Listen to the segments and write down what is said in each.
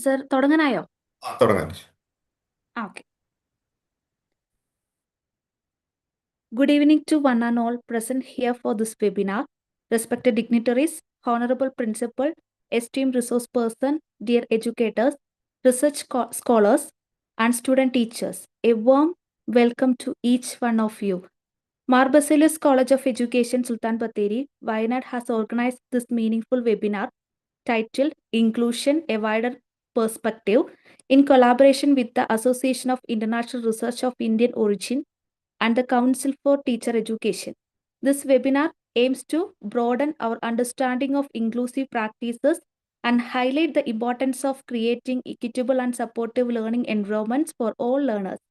Sir, തുടങ്ങാനായോ? തുടങ്ങാൻ. Okay. Good evening to one and all present here for this webinar. Respected dignitaries, honorable principal, esteemed resource person, dear educators, research scholars, and student teachers. A warm welcome to each one of you. Marbasilis College of Education, Sultan Batheri, Wayanad has organized this meaningful webinar titled Inclusion, a Wider Perspective, in collaboration with the Association of International Research of Indian Origin and the Council for Teacher Education. This webinar aims to broaden our understanding of inclusive practices and highlight the importance of creating equitable and supportive learning environments for all learners.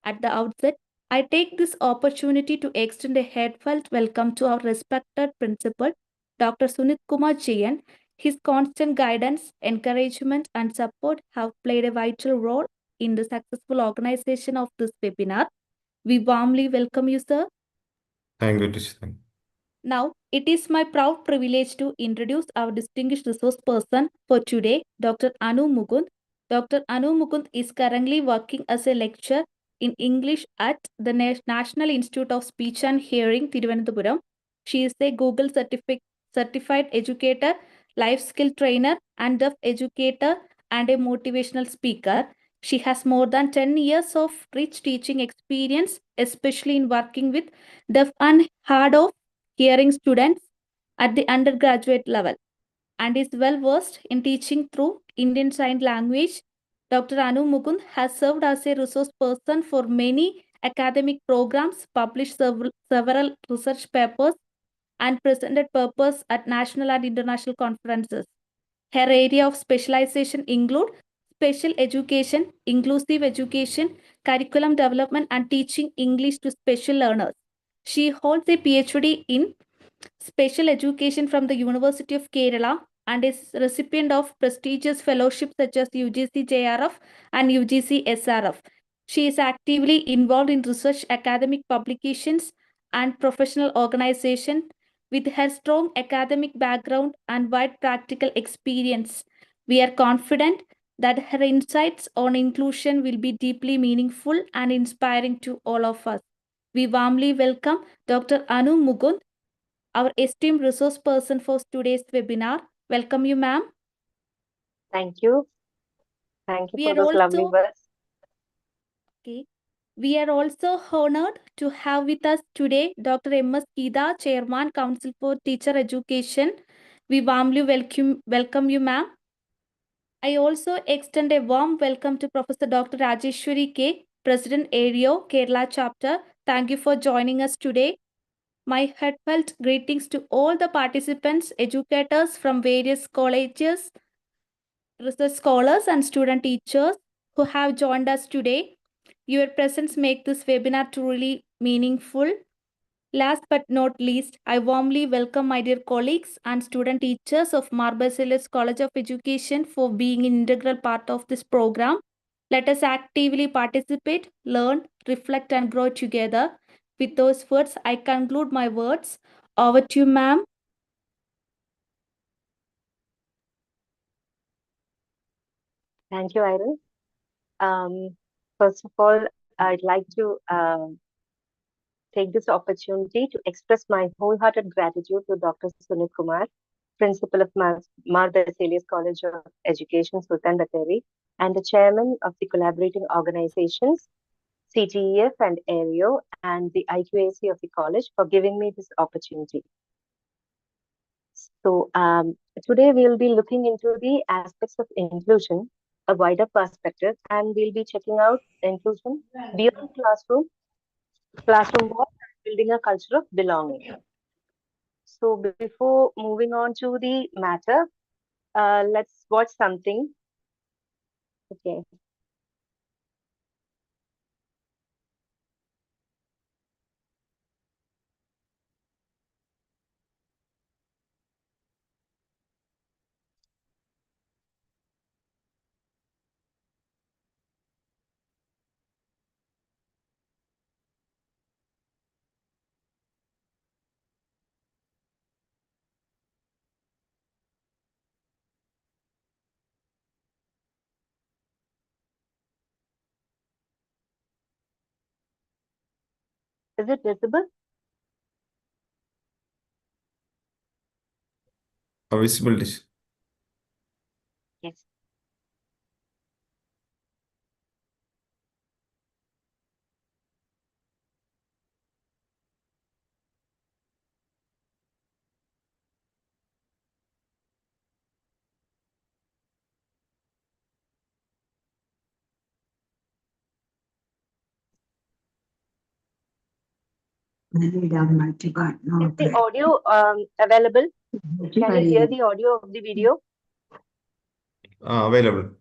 At the outset, I take this opportunity to extend a heartfelt welcome to our respected principal, Dr. Sunit Kumar Jain. His constant guidance, encouragement, and support have played a vital role in the successful organization of this webinar. We warmly welcome you, sir. Thank you, teacher. Now, it is my proud privilege to introduce our distinguished resource person for today, Dr. Anu Mukund. Dr. Anu Mukund is currently working as a lecturer in English at the National Institute of Speech and Hearing, Thiruvananthapuram. She is a Google certified educator, life skill trainer, and deaf educator, and a motivational speaker. She has more than 10 years of rich teaching experience, especially in working with deaf and hard of hearing students at the undergraduate level, and is well versed in teaching through Indian Sign Language. Dr. Anu Mukund has served as a resource person for many academic programs, published several research papers, and presented papers at national and international conferences. Her area of specialization include special education, inclusive education, curriculum development, and teaching English to special learners. She holds a PhD in special education from the University of Kerala and is recipient of prestigious fellowships such as UGC JRF and UGC SRF. She is actively involved in research, academic publications, and professional organization. With her strong academic background and wide practical experience, we are confident that her insights on inclusion will be deeply meaningful and inspiring to all of us. We warmly welcome Dr. Anu Mukund, our esteemed resource person for today's webinar. Welcome you, ma'am. Thank you. Thank you We for are those lovely also words. okay. We are also honored to have with us today Dr. M.S. Geeta, Chairman, Council for Teacher Education. We warmly welcome you, ma'am. I also extend a warm welcome to Professor Dr. Rajeshwari K, President ARIO, Kerala Chapter. Thank you for joining us today. My heartfelt greetings to all the participants, educators from various colleges, research scholars, and student teachers who have joined us today. Your presence makes this webinar truly meaningful. Last but not least, I warmly welcome my dear colleagues and student teachers of Marbasilis College of Education for being an integral part of this program. Let us actively participate, learn, reflect, and grow together. With those words, I conclude my words. Over to you, ma'am. Thank you, Iron. First of all, I'd like to take this opportunity to express my wholehearted gratitude to Dr. Sunit Kumar, Principal of Mar Baselius College of Education, Sultan Batheri, and the Chairman of the collaborating organizations, CTEF and ARIO, and the IQAC of the college for giving me this opportunity. So today we'll be looking into the aspects of inclusion, a wider perspective, and we'll be checking out inclusion beyond classroom walls, and building a culture of belonging. So before moving on to the matter, let's watch something. Okay. Is it visible? Visible, teacher. Yes. Is the audio available? Can you hear the audio of the video? Available.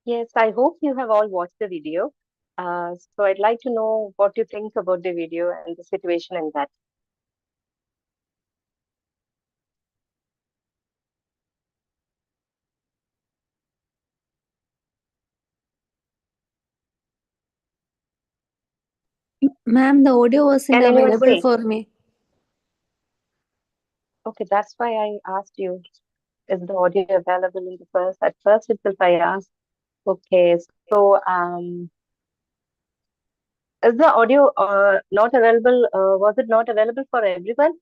Yes, I hope you have all watched the video. So I'd like to know what you think about the video and the situation in that. Ma'am, the audio wasn't Can anyone available say? for me. Okay, that's why I asked you, is the audio available in the first? At first itself I asked. Okay, so is the audio not available? Was it not available for everyone?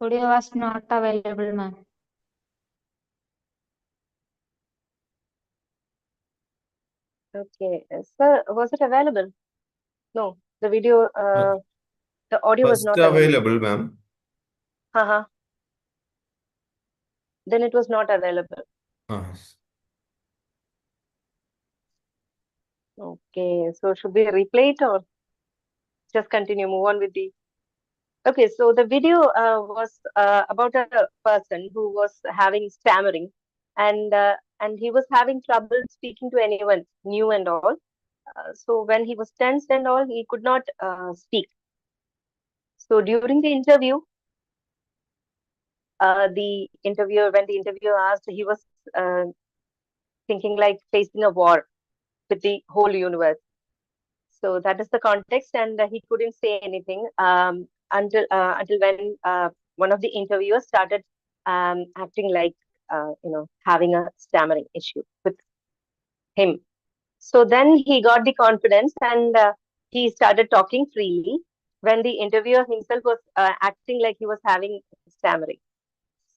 Audio was not available, ma'am. Okay, sir, was it available? No, the video, the audio was First not available. available, ma'am. Uh-huh. Then it was not available. Ah, Okay, so should we replay it or just continue, move on with the... Okay, so the video was about a person who was having stammering, and he was having trouble speaking to anyone new and all. So when he was tensed and all, he could not speak. So during the interview, when the interviewer asked, he was uh, thinking like facing a war with the whole universe. So that is the context, and he couldn't say anything until when one of the interviewers started acting like having a stammering issue with him. So then he got the confidence, and he started talking freely when the interviewer himself was acting like he was having stammering.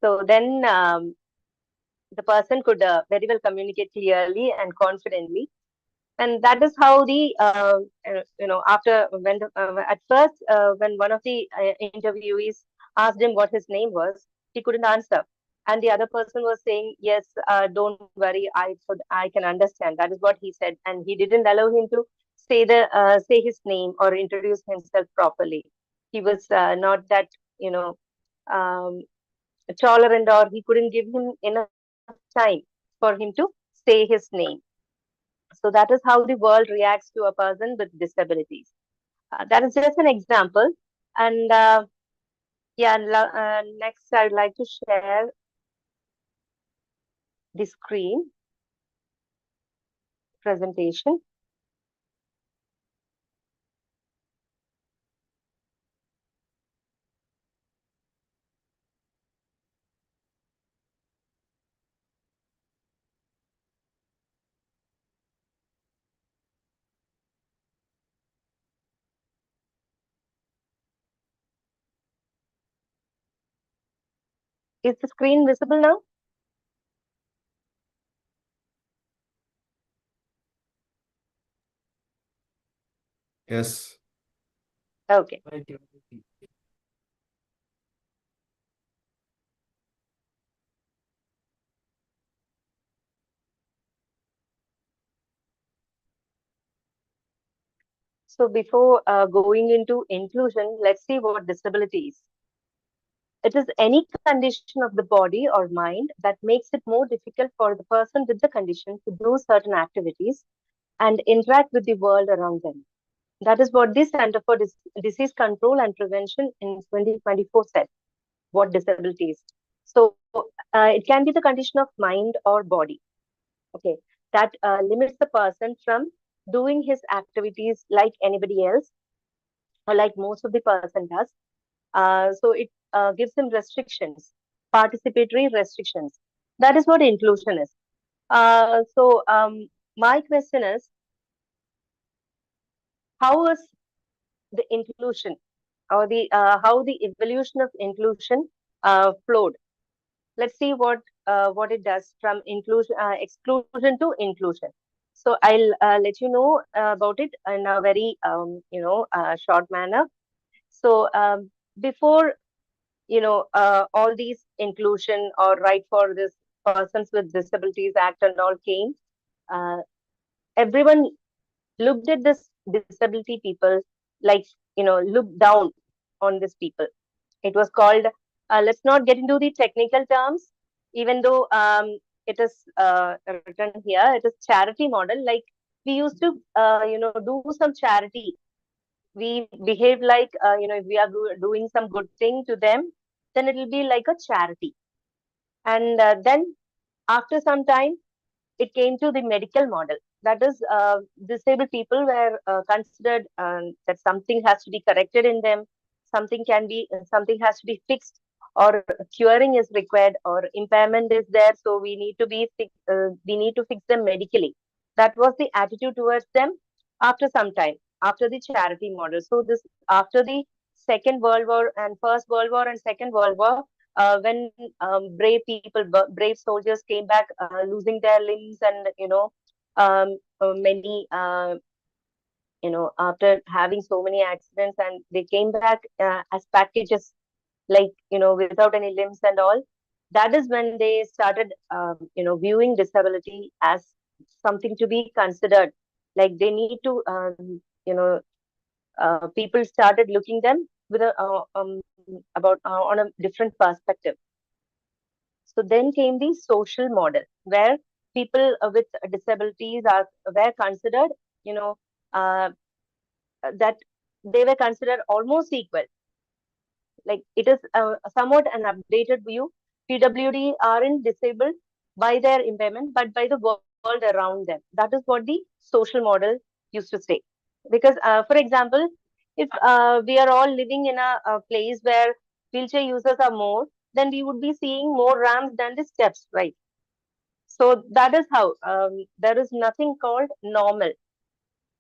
So then the person could very well communicate clearly and confidently, and that is how the after when at first when one of the interviewees asked him what his name was, he couldn't answer, and the other person was saying, yes, don't worry, I can understand, that is what he said, and he didn't allow him to say his name or introduce himself properly. He was not that, you know um, tolerant, or he couldn't give him enough time for him to say his name. So that is how the world reacts to a person with disabilities. That is just an example. And next I'd like to share the screen presentation. Is the screen visible now? yes. Okay. So before going into inclusion, let's see what disability is. It is any condition of the body or mind that makes it more difficult for the person with the condition to do certain activities and interact with the world around them. That is what the Center for Disease Control and Prevention in 2024 said, what disability is. So it can be the condition of mind or body, okay, that limits the person from doing his activities like anybody else, or like most of the person does. So it gives him restrictions, participatory restrictions. That is what inclusion is. My question is, how is the inclusion, or the how the evolution of inclusion flowed? Let's see what it does from exclusion to inclusion. So I'll let you know about it in a very short manner. So before all these inclusion or right for this persons with disabilities act and all came, uh, everyone looked at this disability people like, looked down on these people. It was called, let's not get into the technical terms, even though it is written here. It is charity model. Like we used to, do some charity. We behave like, if we are doing some good thing to them, then it will be like a charity. And then after some time, it came to the medical model. That is, disabled people were considered that something has to be corrected in them, something has to be fixed, or curing is required, or impairment is there. So we need to fix them medically. That was the attitude towards them after some time, after the charity model. So this after the Second World War and First World War and Second World War, when brave people, brave soldiers came back, losing their limbs, and many, after having so many accidents, and they came back as packages, like, without any limbs and all. That is when they started, viewing disability as something to be considered. Like they need to, people started looking them with a about on a different perspective. So then came the social model, where people with disabilities were considered, you know, uh, that they were considered almost equal. Like it is somewhat an updated view. PWD aren't disabled by their impairment, but by the world around them. That is what the social model used to say. Because, for example, if we are all living in a place where wheelchair users are more, then we would be seeing more ramps than the steps, right? So that is how, there is nothing called normal.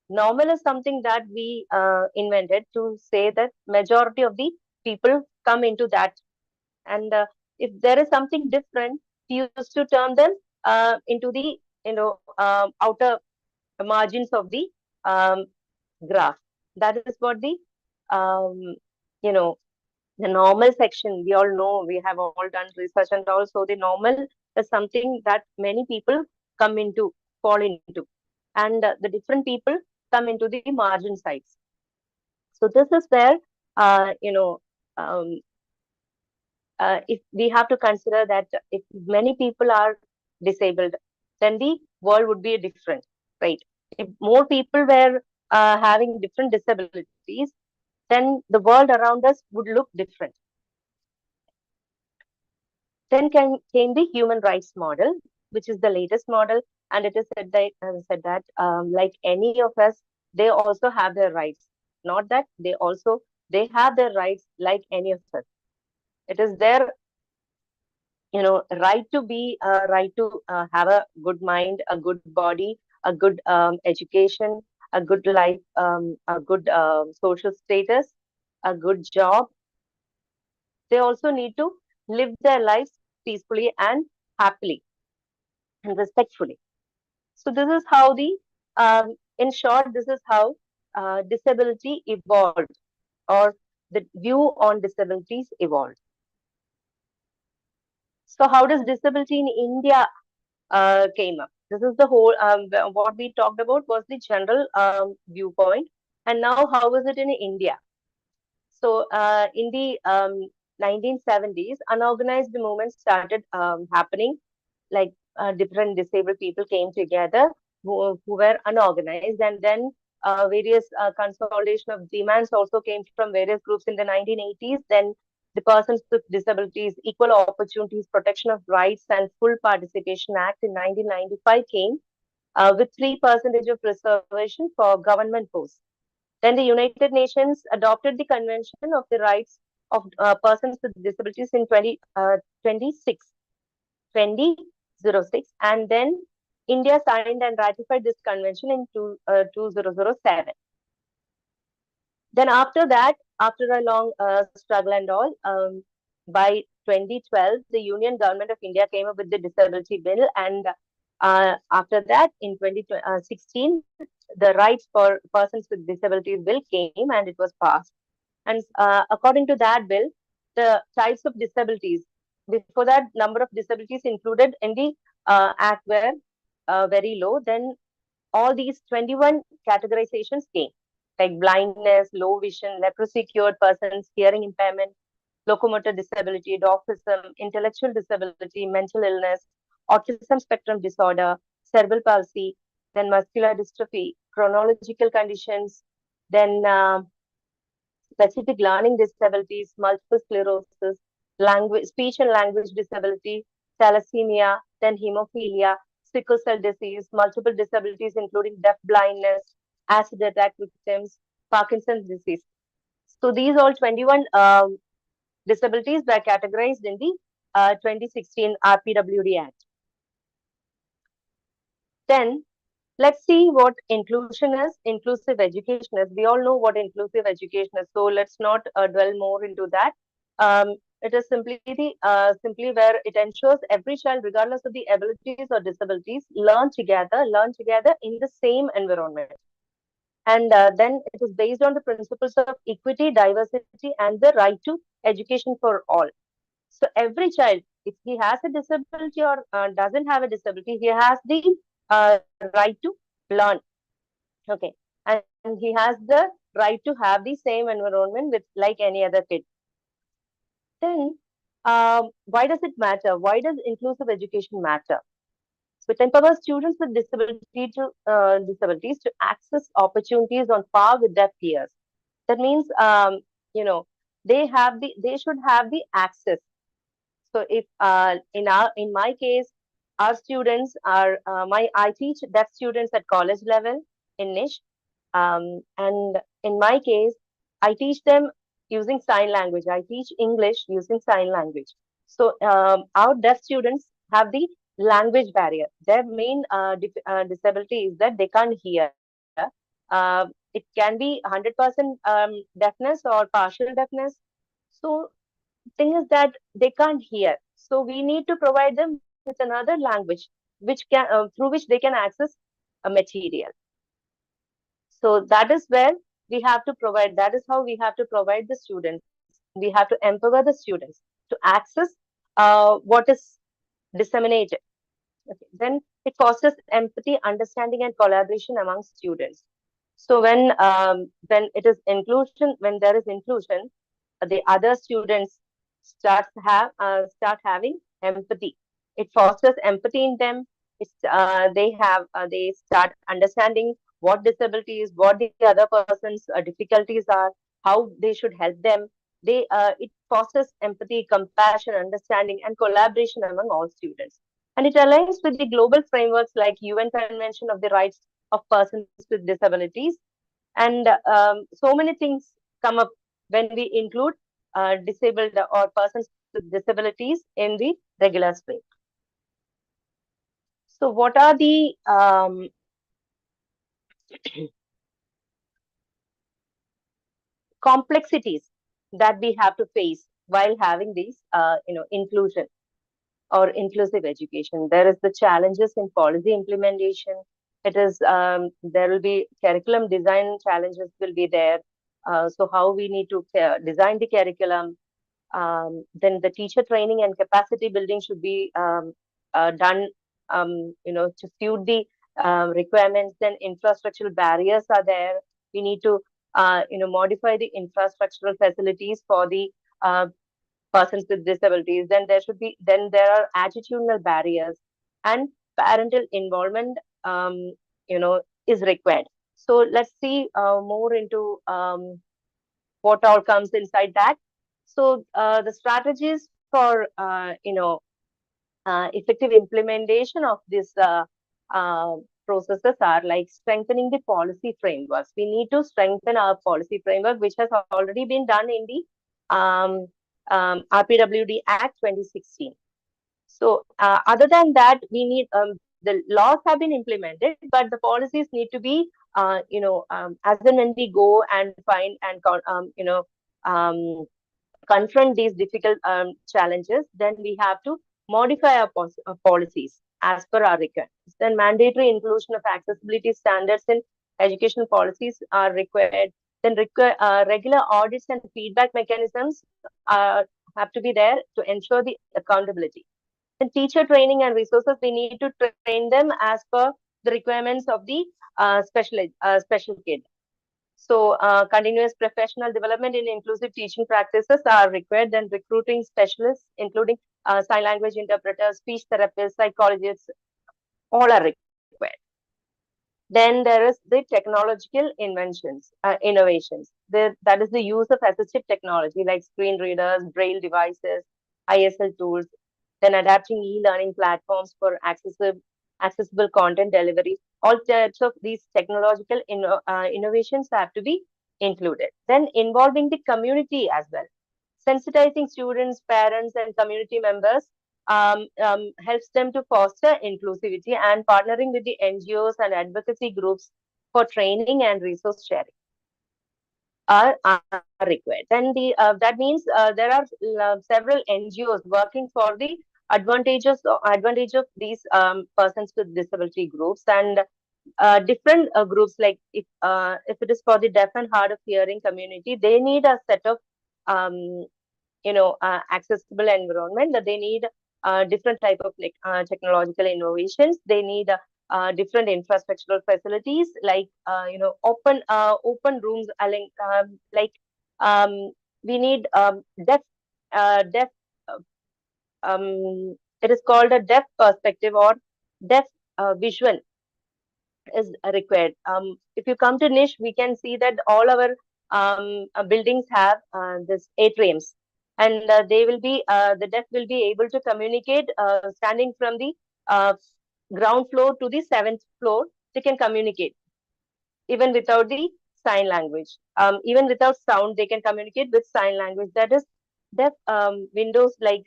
Normal is something that we invented to say that majority of the people come into that. And if there is something different, we used to term them into the, outer margins of the um, graph. That is what the, um, you know, the normal section, we all know, we have all done research, and also the normal is something that many people come into, fall into, and the different people come into the margin sites. So this is where, uh, you know, um, if we have to consider that if many people are disabled, then the world would be different, right? If more people were having different disabilities, then the world around us would look different. Then came the human rights model, which is the latest model, and it is said that like any of us, they also have their rights. Not that they have their rights like any of us. It is their, right to be, right to have a good mind, a good body, a good education, a good life, a good social status, a good job. They also need to live their lives peacefully and happily and respectfully. So this is how in short, this is how disability evolved, or the view on disabilities evolved. So how does disability in India came up? This is the whole, what we talked about was the general viewpoint. And now how is it in India? So in the 1970s, unorganized movements started happening, like different disabled people came together who were unorganized, and then various consolidation of demands also came from various groups in the 1980s. Then the Persons with Disabilities Equal Opportunities Protection of Rights and Full Participation Act in 1995 came with 3% of reservation for government posts. Then the United Nations adopted the Convention of the Rights of Persons with Disabilities in 2006, and then India signed and ratified this convention in 2007. Then after that, after a long struggle and all, by 2012, the Union Government of India came up with the Disability Bill, and after that, in 2016, the Rights for Persons with Disabilities Bill came and it was passed. And according to that bill, the types of disabilities, before that, number of disabilities included in the act were very low. Then all these 21 categorizations came, like blindness, low vision, leprosy cured persons, hearing impairment, locomotor disability, dwarfism, intellectual disability, mental illness, autism spectrum disorder, cerebral palsy, then muscular dystrophy, chronological conditions, then specific learning disabilities, multiple sclerosis, language, speech and language disability, thalassemia, then hemophilia, sickle cell disease, multiple disabilities including deaf blindness, acid attack victims, Parkinson's disease. So these all 21 disabilities were categorized in the 2016 RPWD Act. Then let's see what inclusion is, inclusive education is. We all know what inclusive education is, so let's not dwell more into that. It is simply where it ensures every child, regardless of the abilities or disabilities, learn together in the same environment. And then it is based on the principles of equity, diversity, and the right to education for all. So every child, if he has a disability or doesn't have a disability, he has the right to learn. Okay, and he has the right to have the same environment with like any other kid. Then, why does it matter? Why does inclusive education matter? So it empowers students with disabilities to access opportunities on par with their peers. That means, you know, they should have the access. So if in my case, our students are I teach deaf students at college level in NISH, and in my case, I teach them using sign language. I teach English using sign language. So our deaf students have the language barrier. Their main disability is that they can't hear. It can be 100% deafness or partial deafness. So thing is that they can't hear. So we need to provide them with another language, which can through which they can access a material. So that is where we have to provide. That is how we have to provide the students. We have to empower the students to access what is disseminated. Okay. Then it fosters empathy, understanding, and collaboration among students. So when it is inclusion, when there is inclusion, the other students start having empathy. It fosters empathy in them. They start understanding what disabilities, what the other person's difficulties are, how they should help them. It fosters empathy, compassion, understanding, and collaboration among all students. And it aligns with the global frameworks like UN Convention of the Rights of Persons with Disabilities. And so many things come up when we include disabled or persons with disabilities in the regular stream. So what are the complexities that we have to face while having these, inclusion or inclusive education? There is the challenges in policy implementation. It is there will be curriculum design challenges will be there. So how we need to design the curriculum. Then the teacher training and capacity building should be done, to suit the requirements. Then infrastructural barriers are there. We need to, modify the infrastructural facilities for the persons with disabilities. Then there are attitudinal barriers, and parental involvement, is required. So let's see more into what all comes inside that. So the strategies for effective implementation of this processes are like strengthening the policy frameworks. We need to strengthen our policy framework, which has already been done in the RPWD Act 2016. So other than that, we need the laws have been implemented, but the policies need to be, as and when we go and find and confront these difficult challenges, then we have to modify our policies as per our requirements. Then mandatory inclusion of accessibility standards in education policies are required. Then regular audits and feedback mechanisms have to be there to ensure the accountability. Then teacher training and resources, we need to train them as per the requirements of the special kid. So continuous professional development in inclusive teaching practices are required. Then recruiting specialists, including sign language interpreters, speech therapists, psychologists, all are required. Then there is the technological innovations. That is the use of assistive technology like screen readers, braille devices, ISL tools, then adapting e-learning platforms for accessible content delivery. All types of these technological innovations have to be included. Then involving the community as well. Sensitizing students, parents, and community members helps them to foster inclusivity, and partnering with the NGOs and advocacy groups for training and resource sharing are required. Then that means there are several NGOs working for the advantage of these persons with disability groups, and different groups, like if it is for the deaf and hard of hearing community, they need a set of um, accessible environment, that they need different type of technological innovations. They need different infrastructural facilities like open rooms, like um, we need deaf uh, it is called a deaf perspective or deaf vision is required. If you come to NISH, we can see that all our buildings have this atriums, and the deaf will be able to communicate standing from the uh, ground floor to the seventh floor. They can communicate even without the sign language. Even without sound, they can communicate with sign language. That is, deaf windows like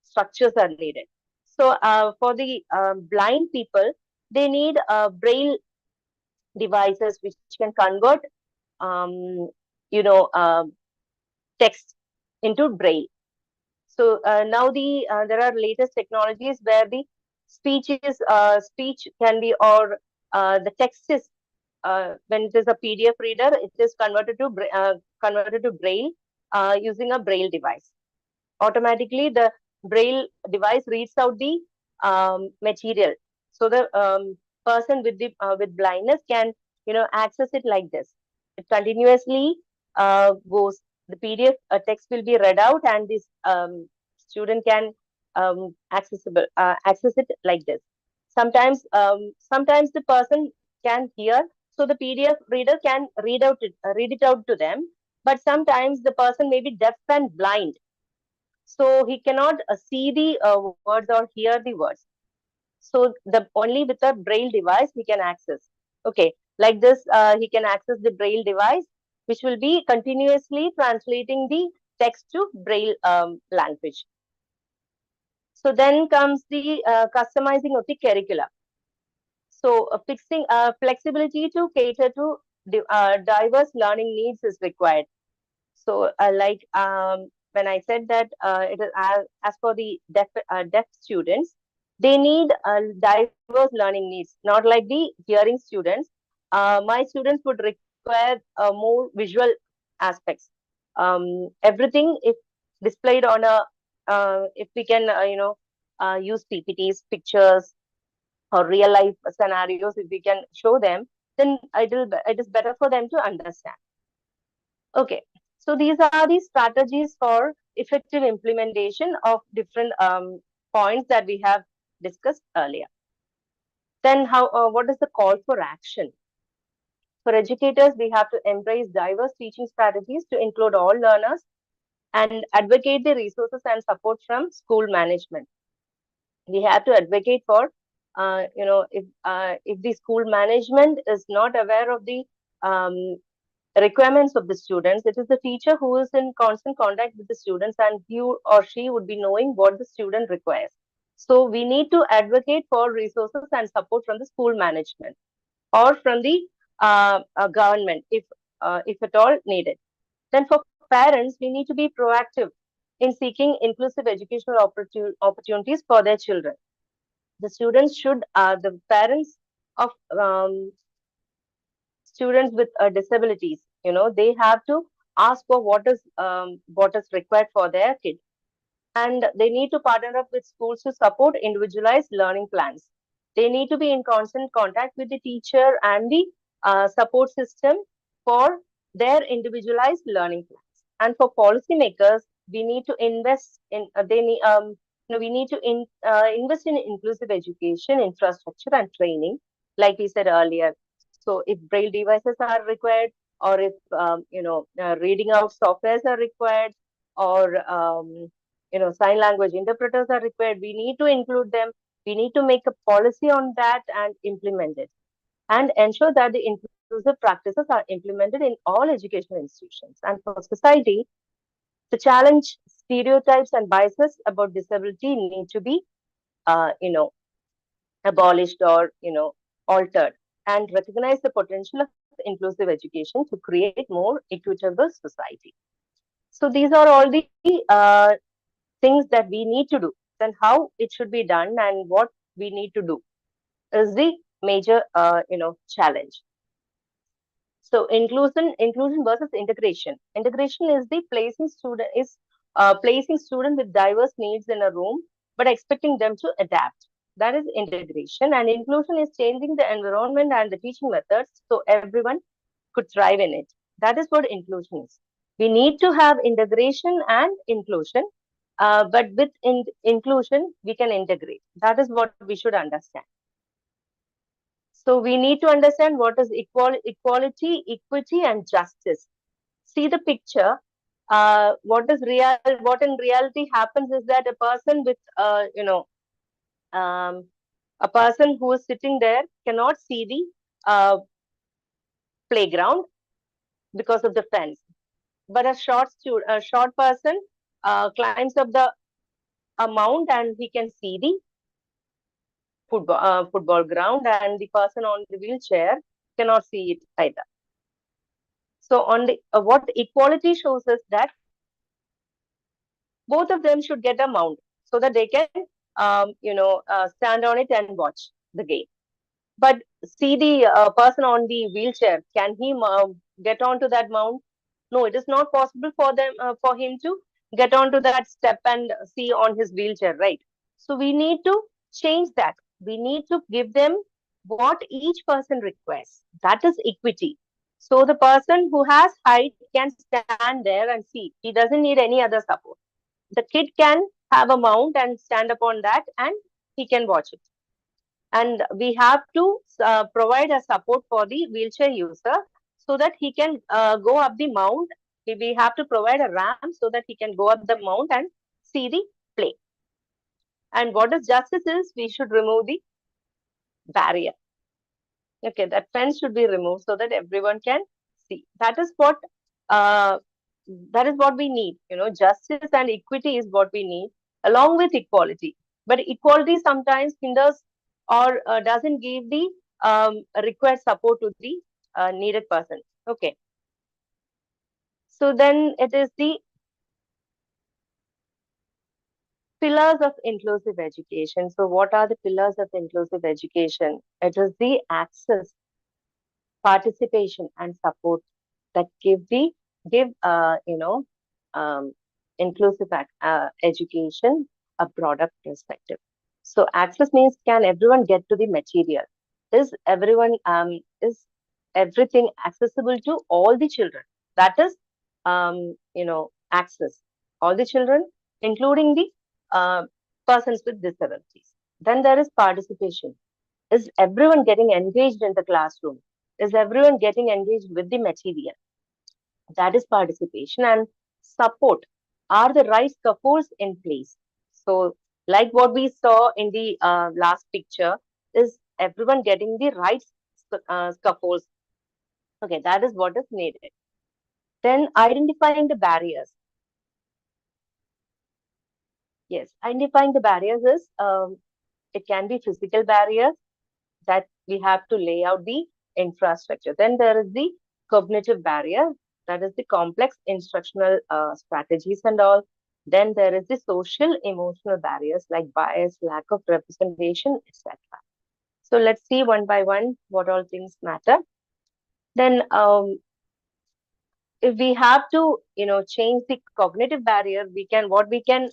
structures are needed. So for the blind people, they need braille devices which can convert um, you know uh, text into braille. So now there are latest technologies where the speech can be, or the text is when it is a PDF reader, it is converted to braille using a braille device. Automatically, the braille device reads out the material, so the person with blindness can access it like this. It continuously goes, the PDF text will be read out, and this student can access it like this. Sometimes the person can hear, so the PDF reader can read it out to them, but sometimes the person may be deaf and blind, so he cannot see the words or hear the words. So the only with a braille device he can access. Okay, like this, he can access the braille device, which will be continuously translating the text to braille language. So then comes the customizing of the curricula. So fixing flexibility to cater to diverse learning needs is required. So, when I said that it is as for the deaf students, they need diverse learning needs, not like the hearing students. My students would require more visual aspects. Everything, if displayed on a, if we can, use PPTs, pictures, or real life scenarios, if we can show them, then it is better for them to understand. Okay, so these are the strategies for effective implementation of different points that we have discussed earlier. Then what is the call for action? For educators, we have to embrace diverse teaching strategies to include all learners and advocate the resources and support from school management. We have to advocate for, if the school management is not aware of the um, requirements of the students, it is the teacher who is in constant contact with the students, and he or she would be knowing what the student requires. So we need to advocate for resources and support from the school management or from the government, if at all needed. Then for parents, we need to be proactive in seeking inclusive educational opportunities for their children. The students should, the parents of students with disabilities, they have to ask for what is required for their kid, and they need to partner up with schools to support individualized learning plans. They need to be in constant contact with the teacher and the support system for their individualized learning plans. And for policymakers, we need to invest in we need to invest in inclusive education, infrastructure, and training, like we said earlier. So if braille devices are required, or if reading out softwares are required, or sign language interpreters are required, we need to include them. We need to make a policy on that and implement it, and ensure that the inclusive practices are implemented in all educational institutions. And for society, the challenge, stereotypes, and biases about disability need to be, abolished or altered, and recognize the potential of inclusive education to create more equitable society. So these are all the things that we need to do. Then how it should be done and what we need to do is the major challenge. So inclusion versus integration. Integration is the placing student with diverse needs in a room, but expecting them to adapt. That is integration. And inclusion is changing the environment and the teaching methods so everyone could thrive in it. That is what inclusion is. We need to have integration and inclusion, but with inclusion, we can integrate. That is what we should understand. So we need to understand what is equality, equity, and justice. See the picture. What is real? What in reality happens is that a person with, a person who is sitting there cannot see the playground because of the fence. But a short person climbs up the mount and he can see the football ground, and the person on the wheelchair cannot see it either. So on the what equality shows us that both of them should get a mount so that they can stand on it and watch the game. But see the person on the wheelchair, can he get onto that mount? No, it is not possible for him to get onto that step and see on his wheelchair, right? So we need to change that. We need to give them what each person requests. That is equity. So the person who has height can stand there and see. He doesn't need any other support. The kid can have a mount and stand upon that, and he can watch it. And we have to provide a support for the wheelchair user so that he can go up the mount. We have to provide a ramp so that he can go up the mount and see the play. And what is justice is we should remove the barrier. Okay, that fence should be removed so that everyone can see. Uh, that is what we need. Justice and equity is what we need, along with equality. But equality sometimes hinders or doesn't give the required support to the needed person. Okay. So then it is the pillars of inclusive education. So what are the pillars of inclusive education? It is the access, participation, and support that give um, inclusive education a broader perspective. So access means, can everyone get to the material? Is everything accessible to all the children? That is access. All the children, including the persons with disabilities. Then there is participation. Is everyone getting engaged in the classroom? Is everyone getting engaged with the material? That is participation. And support. Are the right scaffolds in place? So, like what we saw in the last picture, is everyone getting the right scaffolds? Okay, that is what is needed. Then identifying the barriers. Yes, identifying the barriers is, it can be physical barriers that we have to lay out the infrastructure. Then there is the cognitive barrier, that is the complex instructional strategies and all. Then there is the social emotional barriers like bias, lack of representation, etc. So let's see one by one what all things matter. Then if we have to change the cognitive barrier, what we can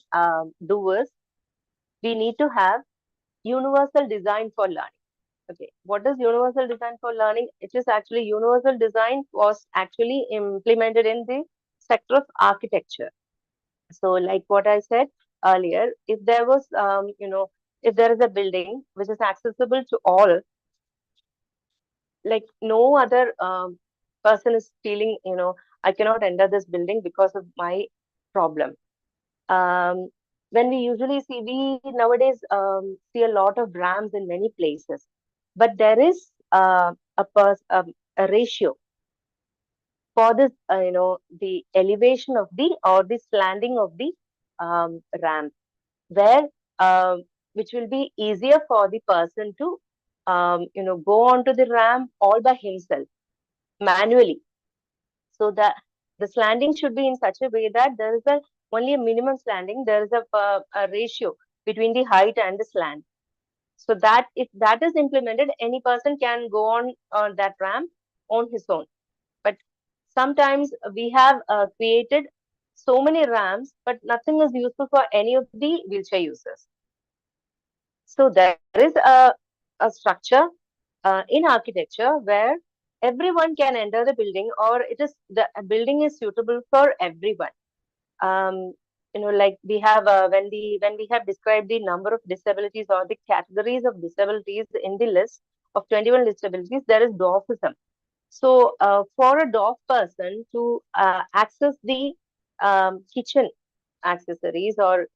do is we need to have universal design for learning. Okay, what is universal design for learning? It is actually, universal design was actually implemented in the sector of architecture. So like what I said, earlier, if there was, if there is a building which is accessible to all, like no other person is feeling, I cannot enter this building because of my problem. When we usually see, we nowadays see a lot of ramps in many places, but there is a ratio for this, the elevation of the or the slanting of the ramp, where which will be easier for the person to go onto the ramp all by himself manually. So that the slanting should be in such a way that there is a only a minimum slanting. There is a ratio between the height and the slant. So that if that is implemented, any person can go on that ramp on his own. But sometimes we have created so many ramps, but nothing is useful for any of the wheelchair users. So there is a structure in architecture where everyone can enter the building, or it is the building is suitable for everyone. Like we have when we have described the number of disabilities or the categories of disabilities in the list of 21 disabilities, there is dwarfism. So for a deaf person to access the kitchen accessories, or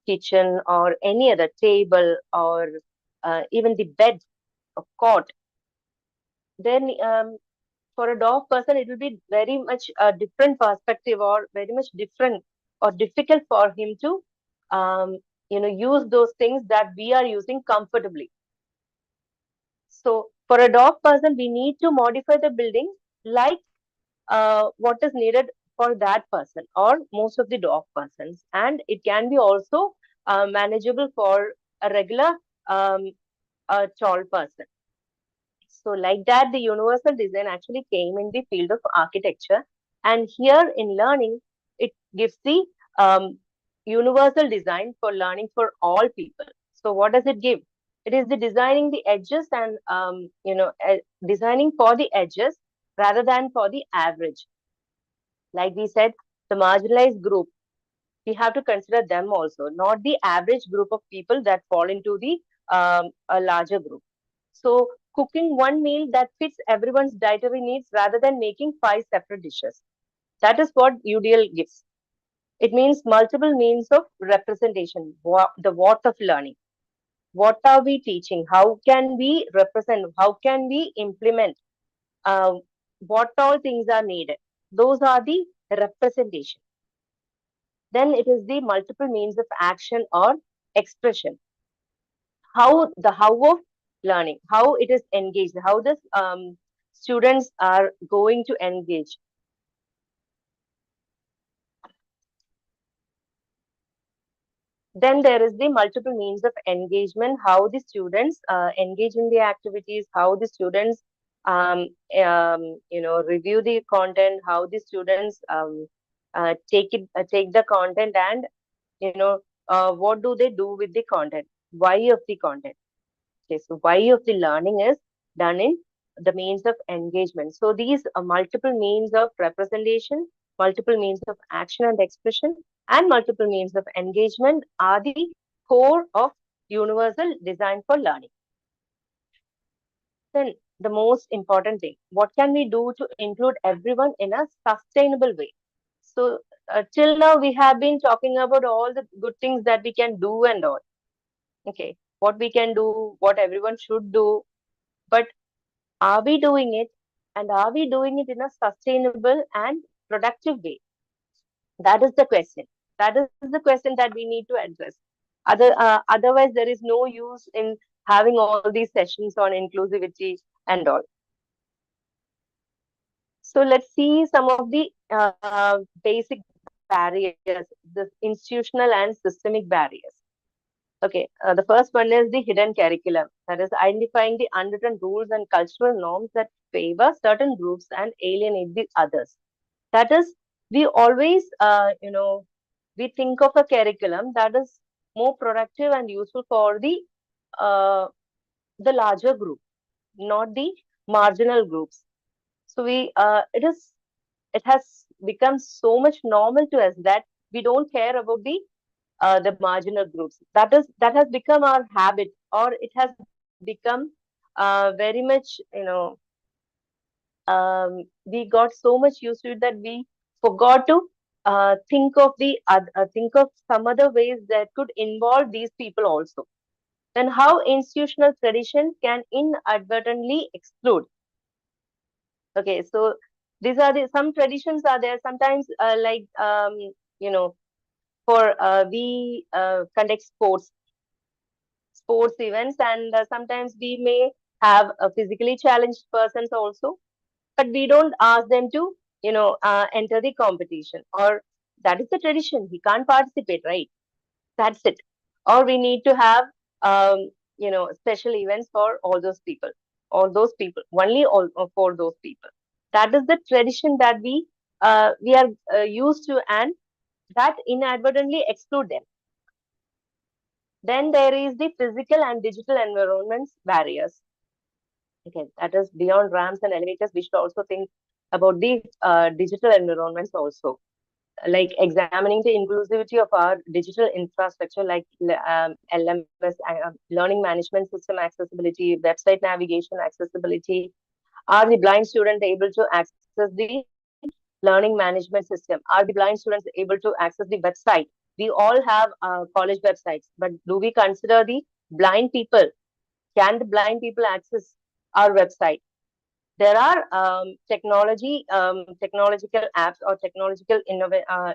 kitchen or any other table, or even the bed or cot, then for a deaf person it will be very much a different perspective, or very much different or difficult for him to use those things that we are using comfortably. So for a deaf person, we need to modify the building like what is needed for that person or most of the deaf persons, and it can be also manageable for a regular a tall person. So like that, the universal design actually came in the field of architecture, and here in learning, it gives the universal design for learning for all people. So what does it give? It is the designing the edges, and designing for the edges rather than for the average. Like we said, the marginalized group, we have to consider them also, not the average group of people that fall into the a larger group. So cooking one meal that fits everyone's dietary needs rather than making 5 separate dishes. That is what UDL gives. It means multiple means of representation, the what of learning. What are we teaching? How can we represent? How can we implement? Uh, what all things are needed? Those are the representation. Then it is the multiple means of action or expression. How of learning, how it is engaged, how the students are going to engage. Then there is the multiple means of engagement, how the students engage in the activities, how the students review the content, how the students take the content, and what do they do with the content, why of the content. Okay, so why of the learning is done in the means of engagement. So these are multiple means of representation, multiple means of action and expression, and multiple means of engagement are the core of universal design for learning. Then the most important thing, what can we do to include everyone in a sustainable way? So till now we have been talking about all the good things that we can do and all. Okay, what we can do, what everyone should do, but are we doing it? And are we doing it in a sustainable and productive way? That is the question. That is the question that we need to address. Otherwise, there is no use in having all these sessions on inclusivity and all. So let's see some of the basic barriers, the institutional and systemic barriers. Okay, the first one is the hidden curriculum. That is identifying the unwritten rules and cultural norms that favor certain groups and alienate the others. That is, we always, we think of a curriculum that is more productive and useful for uh, the larger group, not the marginal groups. So it has become so much normal to us that we don't care about the the marginal groups. That has become our habit, or it has become very much, we got so much used to it that we forgot to think of some other ways that could involve these people also. Then how institutional tradition can inadvertently exclude. Okay, so these are some traditions are there sometimes, you know for we conduct sports events, and sometimes we may have physically challenged persons also, but we don't ask them to enter the competition, or that is the tradition, he can't participate, right? That's it. Or we need to have special events for all those people, only all for those people. That is the tradition that we are used to, and that inadvertently exclude them. Then there is the physical and digital environments barriers. Okay, that is beyond ramps and elevators. We should also think about the digital environments also, like examining the inclusivity of our digital infrastructure, like LMS, learning management system accessibility, website navigation accessibility. Are the blind students able to access the learning management system? Are the blind students able to access the website? We all have college websites, but do we consider the blind people? Can the blind people access our website? There are technological apps or technological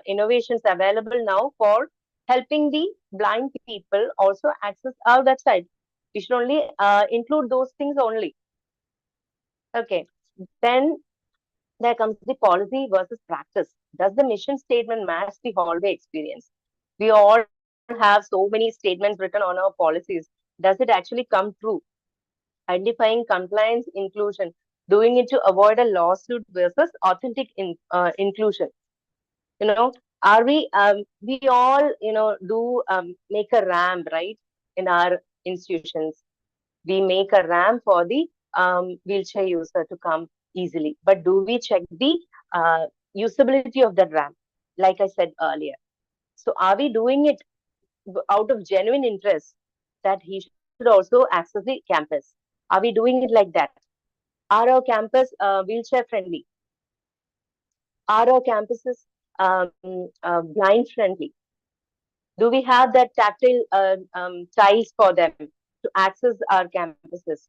innovations available now for helping the blind people also access our website. We should only include those things only. Okay. Then there comes the policy versus practice. Does the mission statement match the hallway experience? We all have so many statements written on our policies. Does it actually come true? Identifying compliance inclusion, doing it to avoid a lawsuit versus authentic inclusion. Are we all do make a ramp, right, in our institutions? We make a ramp for the wheelchair user to come easily, but do we check the usability of the ramp, like I said earlier? So are we doing it out of genuine interest that he should also access the campus? Are we doing it like that? Are our campus wheelchair friendly? Are our campuses blind friendly? Do we have that tactile tiles for them to access our campuses?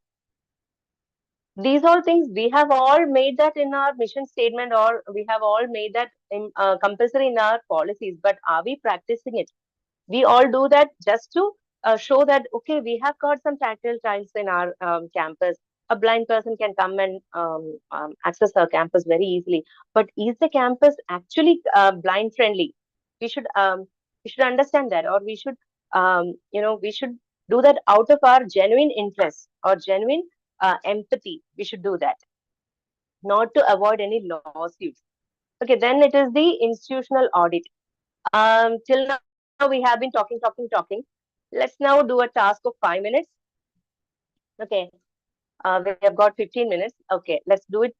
These all things we have all made that in our mission statement, or we have all made that compulsory in our policies, but are we practicing it? We all do that just to show that, okay, we have got some tactile tiles in our campus. A blind person can come and access our campus very easily. But is the campus actually blind friendly? We should we should understand that, or we should do that out of our genuine interest or genuine empathy. We should do that, not to avoid any lawsuits. Okay, then it is the institutional audit. Till now we have been talking. Let's now do a task of 5 minutes. Okay, we have got 15 minutes. Okay, let's do it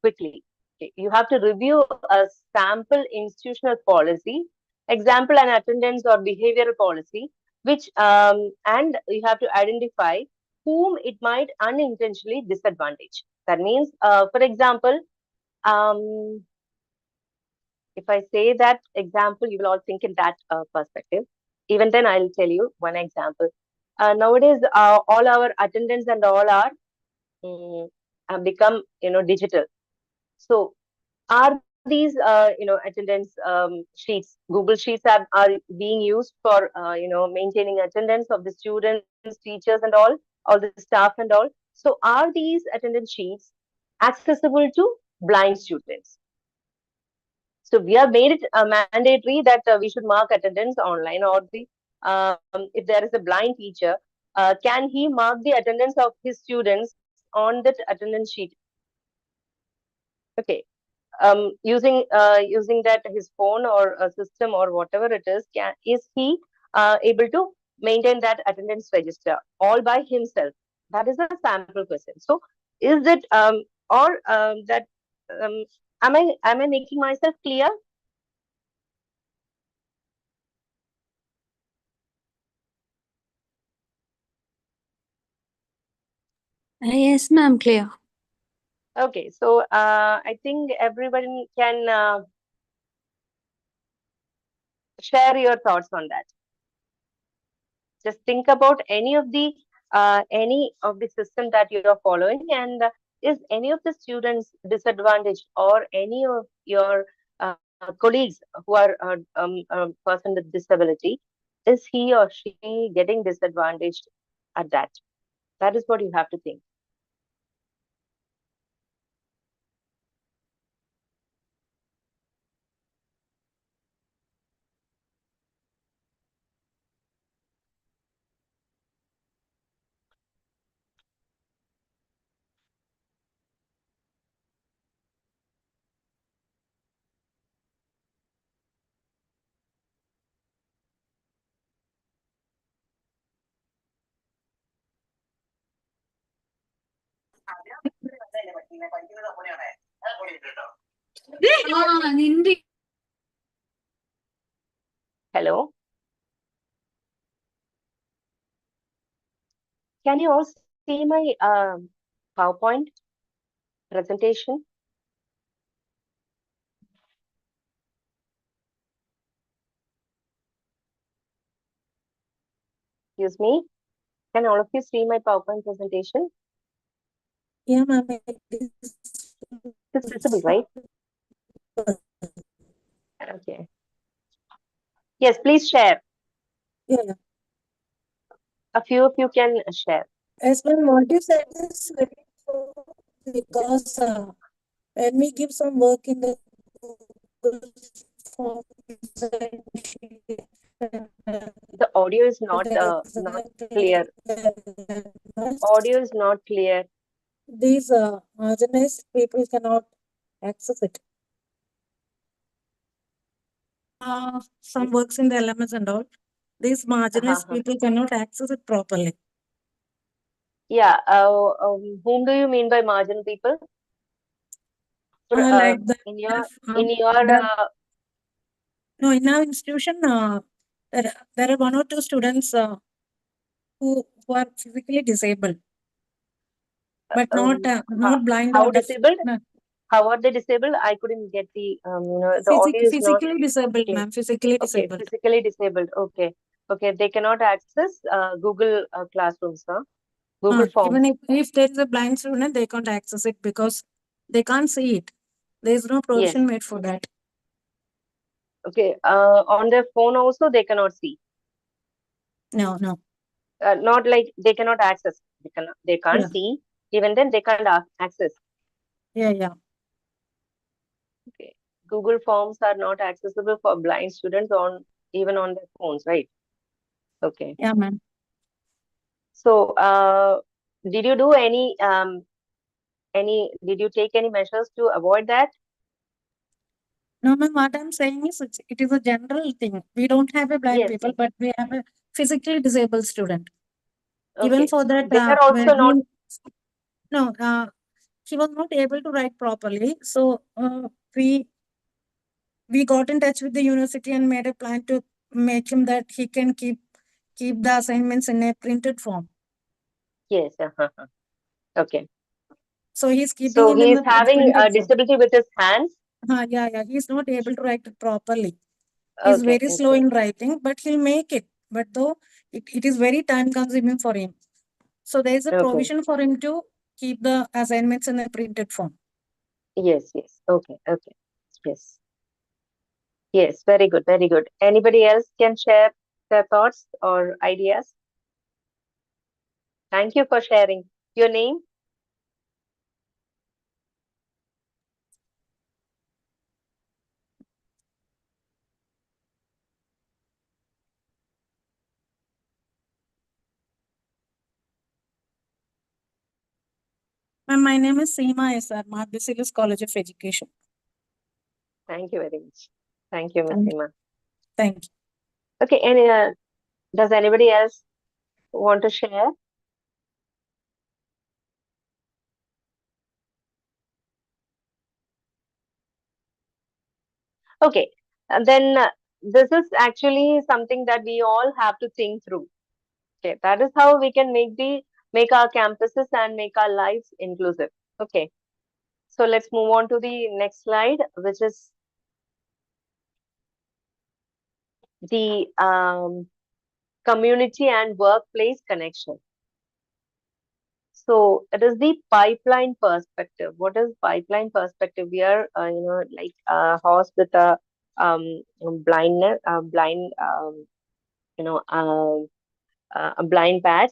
quickly. Okay, you have to review a sample institutional policy, example and attendance or behavioral policy, which and you have to identify whom it might unintentionally disadvantage. That means, for example, um, if I say that example, you will all think in that perspective. Even then, I'll tell you one example. Nowadays, all our attendance and all are have become digital. So are these attendance sheets, Google Sheets are being used for maintaining attendance of the students, teachers, and all the staff and all? So are these attendance sheets accessible to blind students? So we have made it mandatory that we should mark attendance online, or if there is a blind teacher, can he mark the attendance of his students on that attendance sheet? Okay, using that his phone or a system or whatever it is he able to maintain that attendance register all by himself? That is a sample question. So is it or that um, am I making myself clear? Yes, ma'am, clear. Okay, so I think everyone can share your thoughts on that. Just think about any of the system that you are following, and is any of the students disadvantaged, or any of your colleagues who are a person with disability, is he or she getting disadvantaged at that? That is what you have to think. Hello, can you all see my PowerPoint presentation? Excuse me. Can all of you see my PowerPoint presentation? Yeah, ma'am. It's visible, right? Okay. Yes, please share. Yeah. A few of you can share. As well, what you said is very true, because when we give some work in the Google form, The audio is not clear. Audio is not clear. These marginalized people cannot access it. Some works in the LMS and all. These marginalized people cannot access it properly. Yeah. Whom do you mean by marginal people? Like the, in your no, in our institution, there are one or two students who are physically disabled, but not blind how or deaf. disabled? No. How are they disabled? I couldn't get the the audio is not physically disabled, clear. ma'am. Physically Okay, disabled. physically disabled. Okay, okay. They cannot access Google classrooms, huh? Google Forms. Even if there is a blind student, they can't access it because they can't see it. There is no provision made for that. Okay. On their phone also they cannot see. No. Not like they cannot access. They can't see. Even then they can't access. Yeah. Okay. Google Forms are not accessible for blind students even on their phones, right? Okay. Yeah, ma'am. So, did you do did you take any measures to avoid that? No, ma'am. What I'm saying is, it is a general thing. We don't have a blind people, but we have a physically disabled student. Okay. Even for that, They are also not. No, he was not able to write properly. So we got in touch with the university and made a plan to make him that he can keep the assignments in a printed form. Yes. Okay. So he's keeping So it he in is the having a disability with his hands. Yeah. He's not able to write it properly. He's very slow in writing, but he'll make it. But though it is very time consuming for him. So there is a provision for him to keep the assignments in a printed form. Yes. Okay. Yes. Very good. Anybody else can share their thoughts or ideas? Thank you for sharing. Your name? My name is Seema SR, Marcellus College of Education. Thank you very much. Thank you, Ms. Seema. Thank you. Okay, and does anybody else want to share? Okay, and then this is actually something that we all have to think through. Okay, that is how we can make the make our campuses and make our lives inclusive. Okay, so let's move on to the next slide, which is the community and workplace connection. So it is the pipeline perspective. What is pipeline perspective? We are, like a horse with a blindness, blind, a blind patch.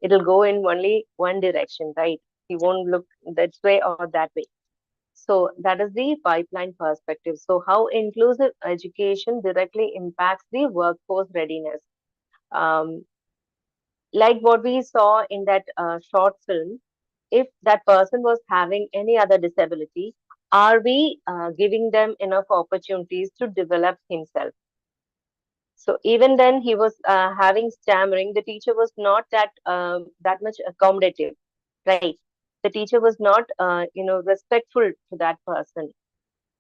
It'll go in only one direction, right? He won't look that way or that way. So that is the pipeline perspective. So how inclusive education directly impacts the workforce readiness. Um, like what we saw in that short film, if that person was having any other disability, are we giving them enough opportunities to develop himself? So even then he was having stammering, the teacher was not that much accommodative, right? The teacher was not respectful to that person.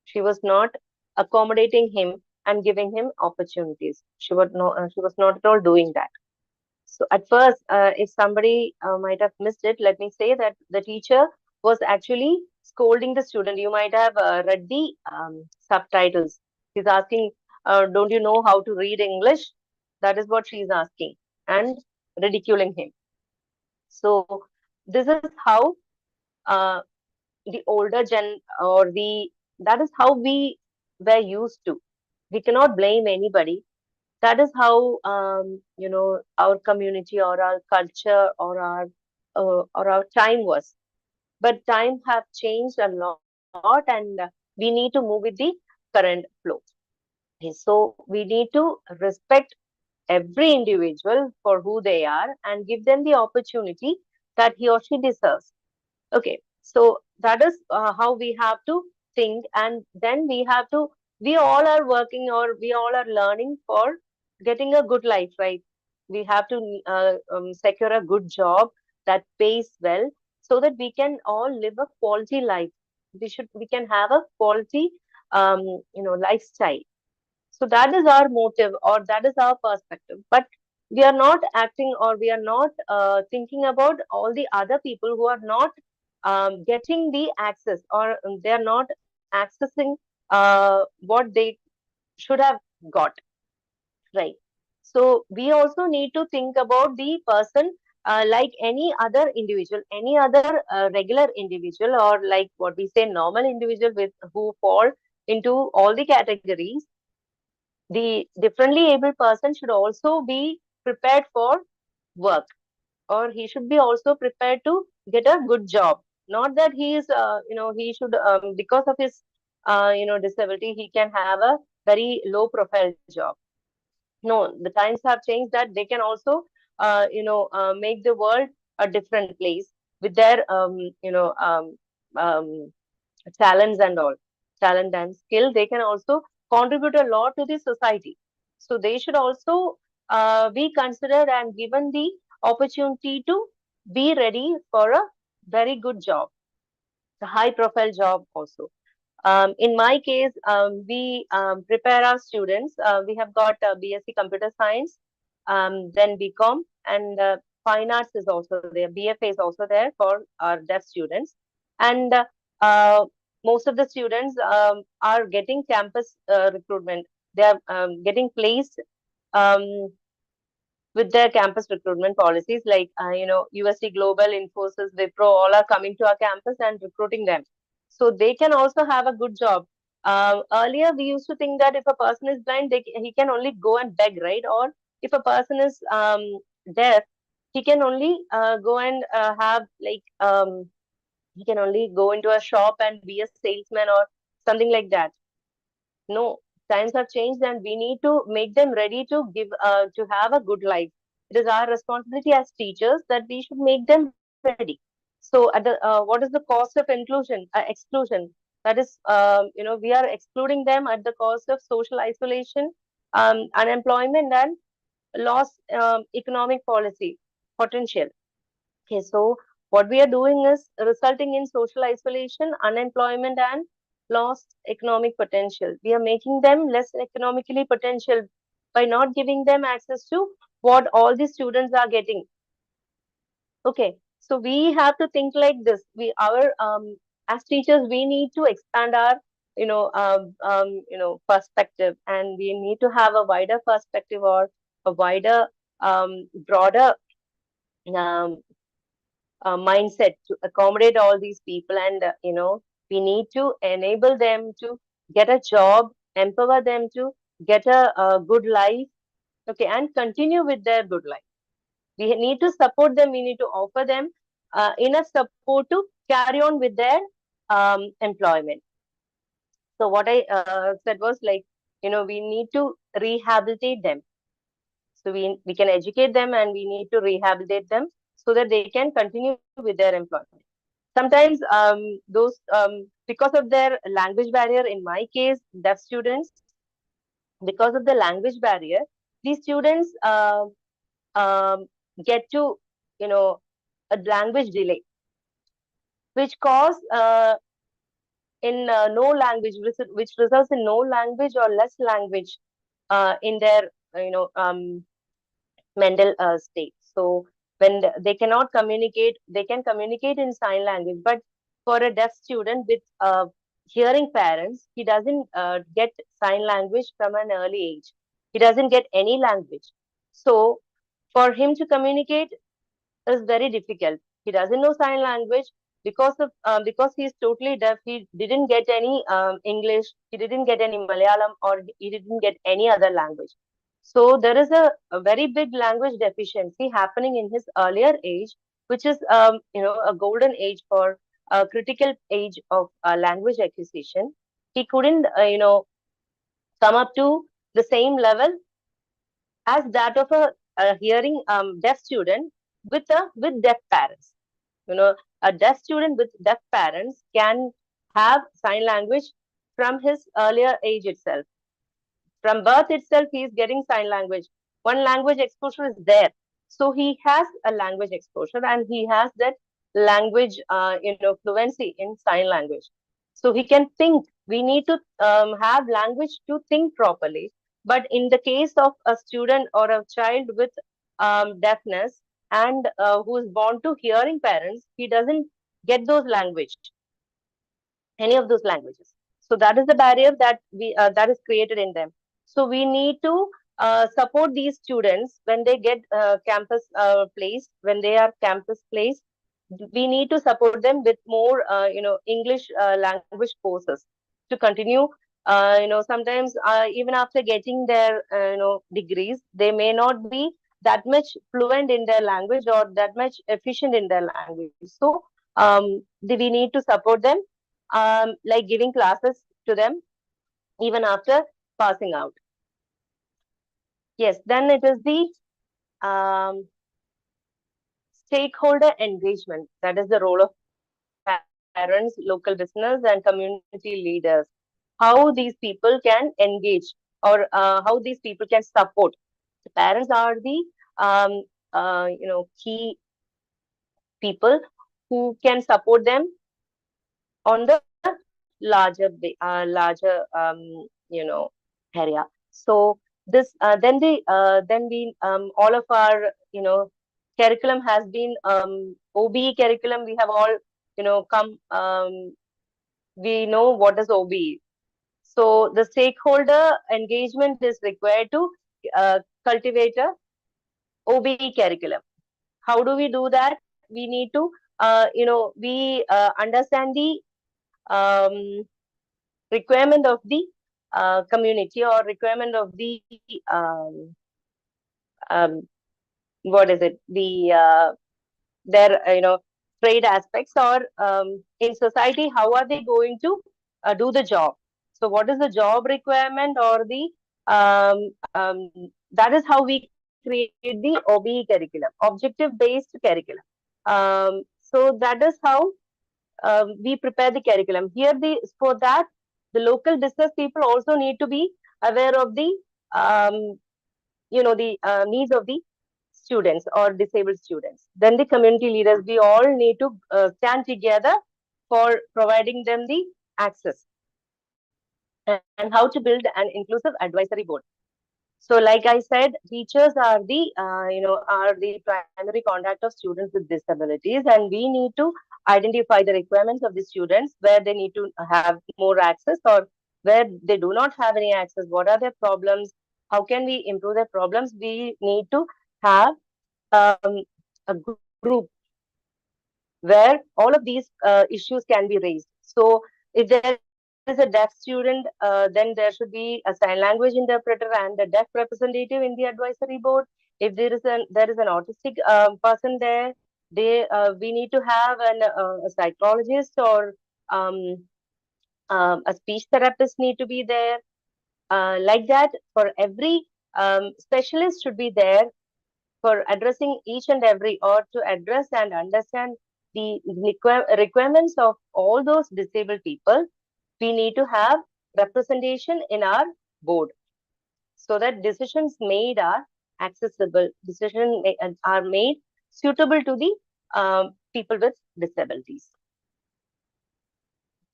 She was not accommodating him and giving him opportunities. She was not at all doing that. So at first, if somebody might have missed it, let me say that the teacher was actually scolding the student. You might have read the subtitles. She's asking, don't you know how to read English? That is what she's asking, and ridiculing him. So this is how uh, the older gen, or that is how we were used to. We cannot blame anybody. That is how our community or our culture or our time was. But time have changed a lot, and we need to move with the current flow. Okay, so we need to respect every individual for who they are and give them the opportunity that he or she deserves. Okay, so that is how we have to think, and then we all are working, or we all are learning for getting a good life, right? We have to secure a good job that pays well, so that we can all live a quality life. We can have a quality, lifestyle. So that is our motive, or that is our perspective. But we are not acting, or we are not thinking about all the other people who are not getting the access, or they are not accessing what they should have got, right? So we also need to think about the person, like any other individual, any other regular individual, or like what we say normal individual, with who fall into all the categories. The differently able person should also be prepared for work, or he should be also prepared to get a good job. Not that he is he should, because of his disability, he can have a very low profile job. No, the times have changed, that they can also make the world a different place with their um, talents and all, talent and skill. They can also contribute a lot to the society. So they should also be considered and given the opportunity to be ready for a very good job, a high profile job also. In my case, we prepare our students. We have got BSc Computer Science, then BCom, and Fine Arts is also there. BFA is also there for our deaf students. And most of the students are getting campus recruitment. They are getting placed um, with their campus recruitment policies, like USD Global, Infosys, Wipro, all are coming to our campus and recruiting them, so they can also have a good job. Earlier we used to think that if a person is blind, he can only go and beg, right? Or if a person is deaf, he can only go and have, like, he can only go into a shop and be a salesman or something like that. No, times have changed, and we need to make them ready to give to have a good life. It is our responsibility as teachers that we should make them ready. So at the what is the cost of inclusion, exclusion? That is, we are excluding them at the cost of social isolation, unemployment, and lost economic policy potential. Okay, so what we are doing is resulting in social isolation, unemployment, and lost economic potential. We are making them less economically potential by not giving them access to what all the students are getting. Okay, so we have to think like this. As teachers, we need to expand our perspective, and we need to have a wider perspective or a wider broader um, mindset to accommodate all these people. And we need to enable them to get a job, empower them to get a good life, okay, and continue with their good life. We need to support them. We need to offer them enough support to carry on with their employment. So what I said was like, we need to rehabilitate them. So we can educate them, and we need to rehabilitate them so that they can continue with their employment. Sometimes because of their language barrier, in my case, deaf students, because of the language barrier, these students get to, a language delay, which cause in no language, which results in no language or less language in their, mental state. So when they cannot communicate, they can communicate in sign language. But for a deaf student with hearing parents, he doesn't get sign language from an early age. He doesn't get any language. So for him to communicate is very difficult. He doesn't know sign language because he's totally deaf. He didn't get any English. He didn't get any Malayalam, or he didn't get any other language. So there is a very big language deficiency happening in his earlier age, which is a golden age for a critical age of language acquisition. He couldn't come up to the same level as that of a hearing deaf student with deaf parents. A deaf student with deaf parents can have sign language from his earlier age itself. From birth itself, he is getting sign language. One language exposure is there. So he has a language exposure, and he has that language, fluency in sign language. So he can think. We need to have language to think properly. But in the case of a student or a child with deafness and who is born to hearing parents, he doesn't get those language, any of those languages. So that is the barrier that is created in them. So we need to support these students when they get campus placed, when they are campus placed. We need to support them with more English language courses to continue. Sometimes even after getting their degrees, they may not be that much fluent in their language or that much efficient in their language. So we need to support them, like giving classes to them even after passing out. Yes, then it is the stakeholder engagement. That is the role of parents, local business, and community leaders. How these people can engage, or how these people can support. The parents are the key people who can support them on the larger area. So this then we all of our curriculum has been OBE curriculum. We have all come, we know what is OBE. So the stakeholder engagement is required to cultivate a OBE curriculum. How do we do that? We need to we understand the requirement of the community, or requirement of the um, what is it, the their trade aspects, or in society, how are they going to do the job. So what is the job requirement, or the that is how we create the OBE curriculum, objective based curriculum. So that is how we prepare the curriculum. For that, the local business people also need to be aware of the needs of the students or disabled students. Then the community leaders, we all need to stand together for providing them the access, and how to build an inclusive advisory board. So, like I said, teachers are the primary contact of students with disabilities, and we need to identify the requirements of the students, where they need to have more access or where they do not have any access. What are their problems? How can we improve their problems? We need to have a group where all of these issues can be raised. So if there is a deaf student, then there should be a sign language interpreter and a deaf representative in the advisory board. If there is an autistic person there, we need to have a psychologist or um, a speech therapist need to be there. Like that, for every specialist should be there for addressing each and every, or to address and understand the requirements of all those disabled people. We need to have representation in our board so that decisions made are accessible, decisions are made suitable to the people with disabilities.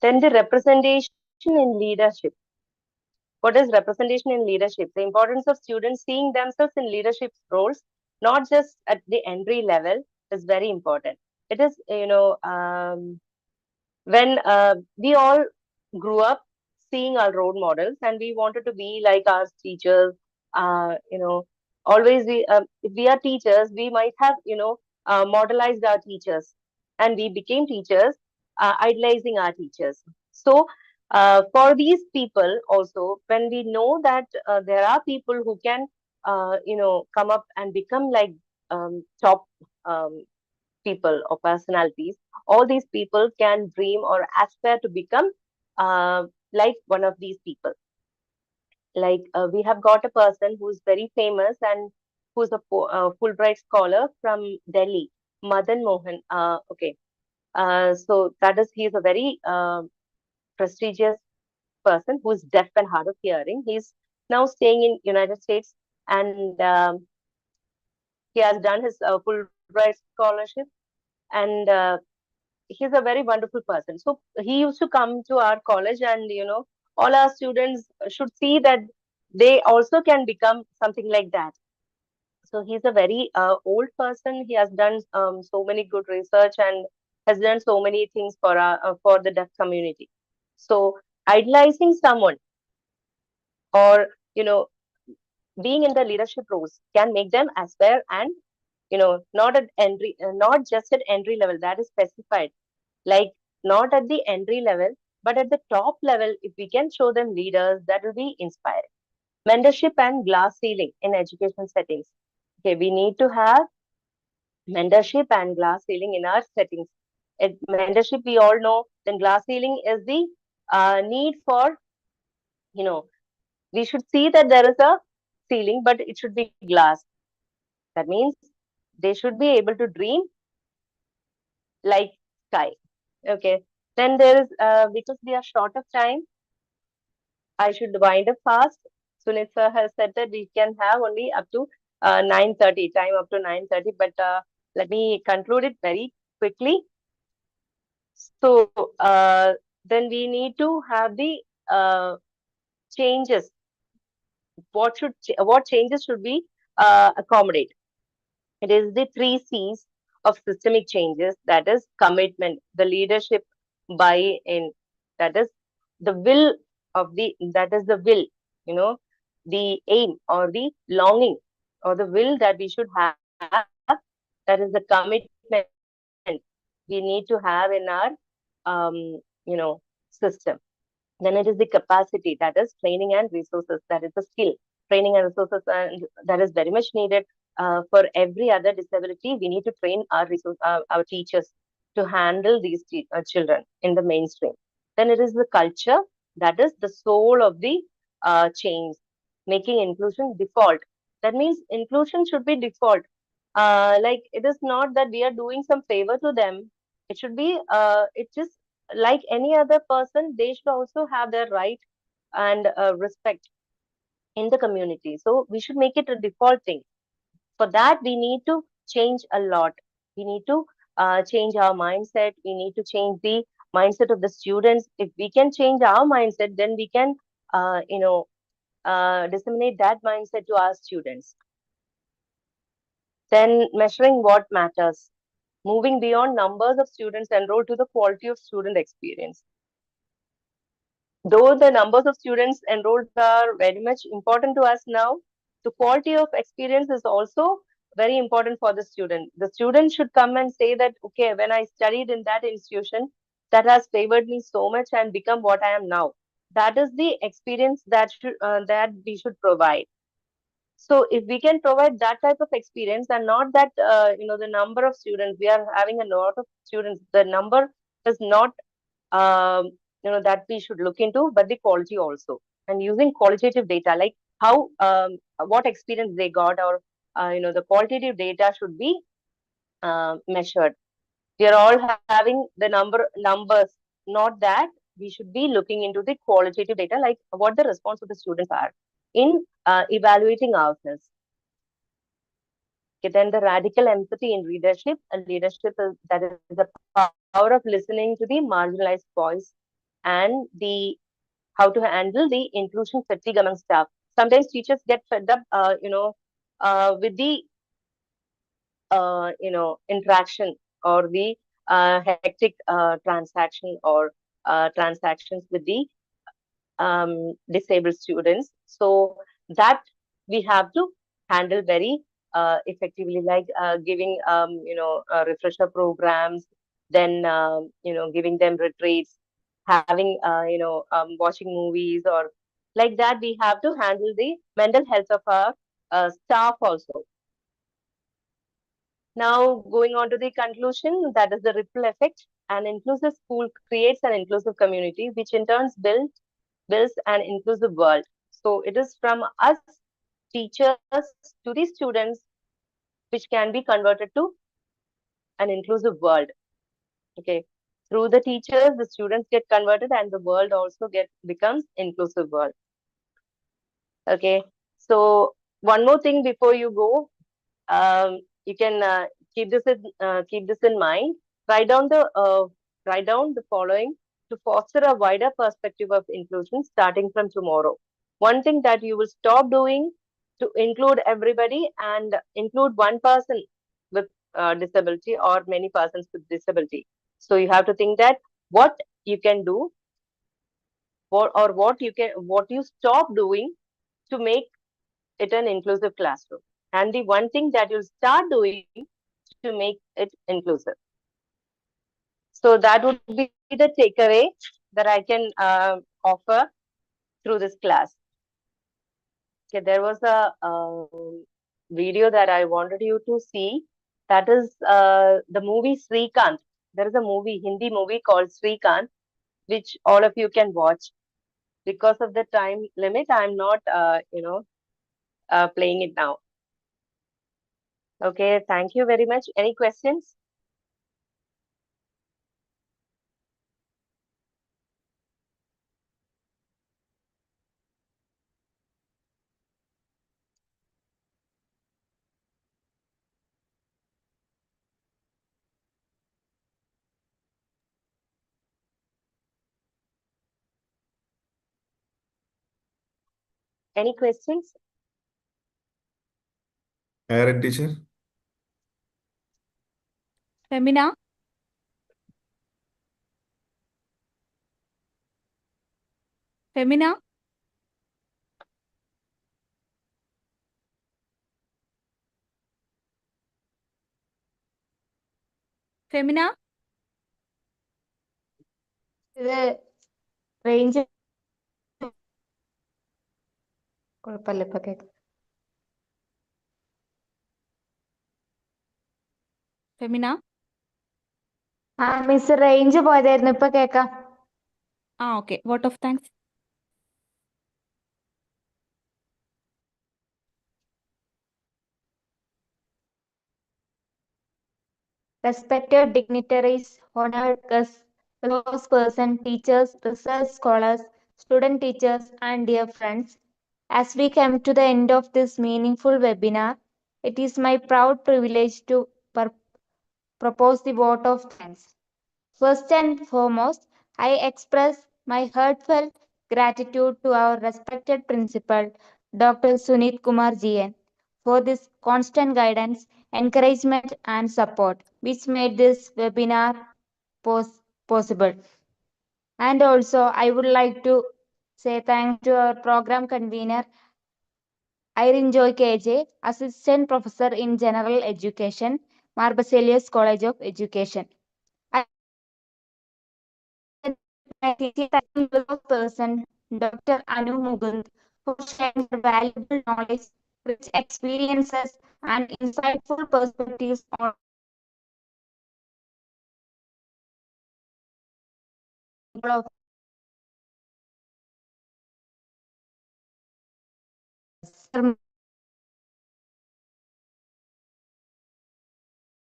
Then the representation in leadership. What is representation in leadership? The importance of students seeing themselves in leadership roles, not just at the entry level, is very important. It is, when we all grew up seeing our role models and we wanted to be like our teachers. Always if we are teachers, we might have, modelized our teachers, and we became teachers, idolizing our teachers. So for these people also, when we know that there are people who can come up and become like top um, people or personalities, all these people can dream or aspire to become like one of these people. Like we have got a person who's very famous and who's a Fulbright scholar from Delhi, Madan Mohan. Okay, so that is, he is a very prestigious person who's deaf and hard of hearing. He's now staying in United States, and he has done his Fulbright scholarship, and he's a very wonderful person. So he used to come to our college, and all our students should see that they also can become something like that. So he's a very old person. He has done so many good research and has done so many things for the deaf community. So idolizing someone, or being in the leadership roles, can make them aspire, and not just at entry level, that is specified, like not at the entry level, but at the top level. If we can show them leaders, that will be inspiring. Mentorship and glass ceiling in education settings. Okay, we need to have mentorship and glass ceiling in our settings. Mentorship, we all know. Then glass ceiling is the need for, we should see that there is a ceiling, but it should be glass. That means they should be able to dream like sky. Okay. Then there is, because we are short of time, I should wind up fast. Sunit sir has said that we can have only up to 9:30, time up to 9:30, but let me conclude it very quickly. So then we need to have the changes. What changes should we accommodate? It is the 3 C's of systemic changes, that is commitment, the leadership buy-in, that is the will that is the will, the aim or the longing or the will that we should have, that is the commitment we need to have in our, system. Then it is the capacity, that is training and resources, that is the skill, training and resources, and that is very much needed. For every other disability, we need to train our teachers to handle these children in the mainstream. Then it is the culture, that is the soul of the change, making inclusion default. That means inclusion should be default. Like, it is not that we are doing some favor to them. It should be, it just like any other person, they should also have their right and respect in the community. So we should make it a default thing. For that, we need to change a lot. We need to change our mindset. We need to change the mindset of the students. If we can change our mindset, then we can, disseminate that mindset to our students. Then measuring what matters, moving beyond numbers of students enrolled to the quality of student experience. Though the numbers of students enrolled are very much important to us now, the quality of experience is also very important for the student. The student should come and say that, okay, when I studied in that institution, that has favored me so much and become what I am now. That is the experience that we should provide. So if we can provide that type of experience and not that the number of students, we are having a lot of students, the number is not um, that we should look into, but the quality also, and using qualitative data like how what experience they got, or the qualitative data should be measured. We are all having the numbers, not that. We should be looking into the qualitative data, like what the response of the students are in evaluating ourselves. Okay, then the radical empathy in leadership. Leadership that is the power of listening to the marginalized voice, and the how to handle the inclusion fatigue among staff. Sometimes teachers get fed up, with the interaction, or the hectic transaction, or transactions with the disabled students. So that we have to handle very effectively, like giving refresher programs, then giving them retreats, having watching movies, or like that. We have to handle the mental health of our staff also. Now, going on to the conclusion, that is the ripple effect. An inclusive school creates an inclusive community, which in turn builds an inclusive world. So it is from us teachers to the students, which can be converted to an inclusive world. Okay. Through the teachers, the students get converted, and the world also becomes inclusive world. Okay. So one more thing before you go, you can keep this in mind. Write down the following to foster a wider perspective of inclusion starting from tomorrow. One thing that you will stop doing to include everybody and include one person with disability, or many persons with disability. So you have to think that what you can do, or what you stop doing to make it an inclusive classroom, and the one thing that you'll start doing to make it inclusive. So that would be the takeaway that I can offer through this class. Okay, there was a video that I wanted you to see. That is the movie Srikant. There is a Hindi movie called Srikant, which all of you can watch. Because of the time limit, I'm not, playing it now. Okay, thank you very much. Any questions? Any questions? Aaron teacher. Femina? Femina? Femina? ഇത് range കുഴപ്പമില്ല ഇപ്പൊ cake Femina? ആ miss range പോയതായിരുന്നു ഇപ്പൊ കേക്കാം. Okay. Vote of thanks. Respected dignitaries, honored guests, fellow persons, teachers, research scholars, student teachers, and dear friends, as we come to the end of this meaningful webinar, it is my proud privilege to propose the vote of thanks. First and foremost, I express my heartfelt gratitude to our respected principal, Dr. Sunit Kumar GN, for this constant guidance, encouragement, and support, which made this webinar possible. And also, I would like to say thanks to our program convener, Irene Joy KJ, Assistant Professor in General Education, Marbaselius College of Education. I my teaching person, Dr. Anu Mukund, for sharing her valuable knowledge, rich experiences, and insightful perspectives on all of us.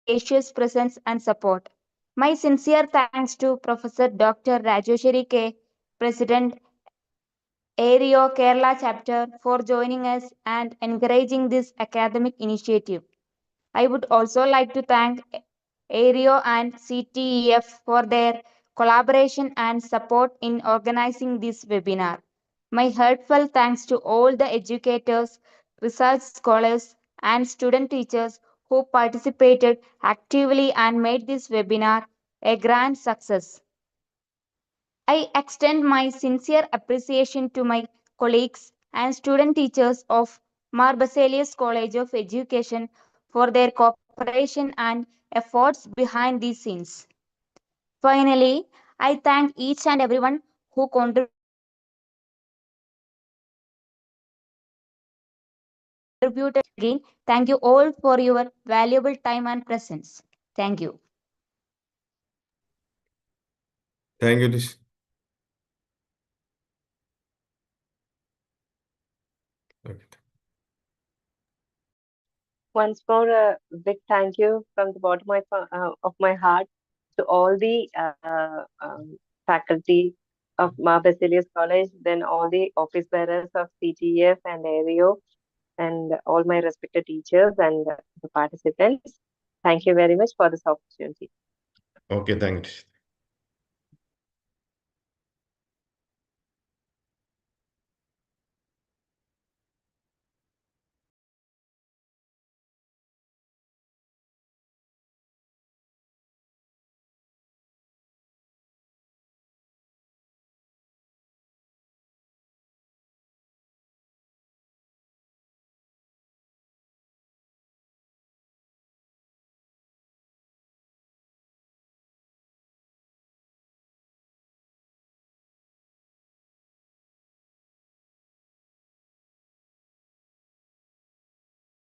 Gracious presence and support. My sincere thanks to Professor Dr. Rajeshwari K, President, ARIO Kerala chapter, for joining us and encouraging this academic initiative. I would also like to thank ARIO and CTEF for their collaboration and support in organizing this webinar. My heartfelt thanks to all the educators, research scholars, and student teachers who participated actively and made this webinar a grand success. I extend my sincere appreciation to my colleagues and student teachers of Marbaselius College of Education for their cooperation and efforts behind the scenes. Finally, I thank each and everyone who contributed again. Thank you all for your valuable time and presence. Thank you. Thank you, Tish. Okay. Once more, a big thank you from the bottom of my heart to all the faculty of Ma Basilius College, then all the office bearers of CTF and ARIO, and all my respected teachers and the participants. Thank you very much for this opportunity. Okay, thank you, Tish.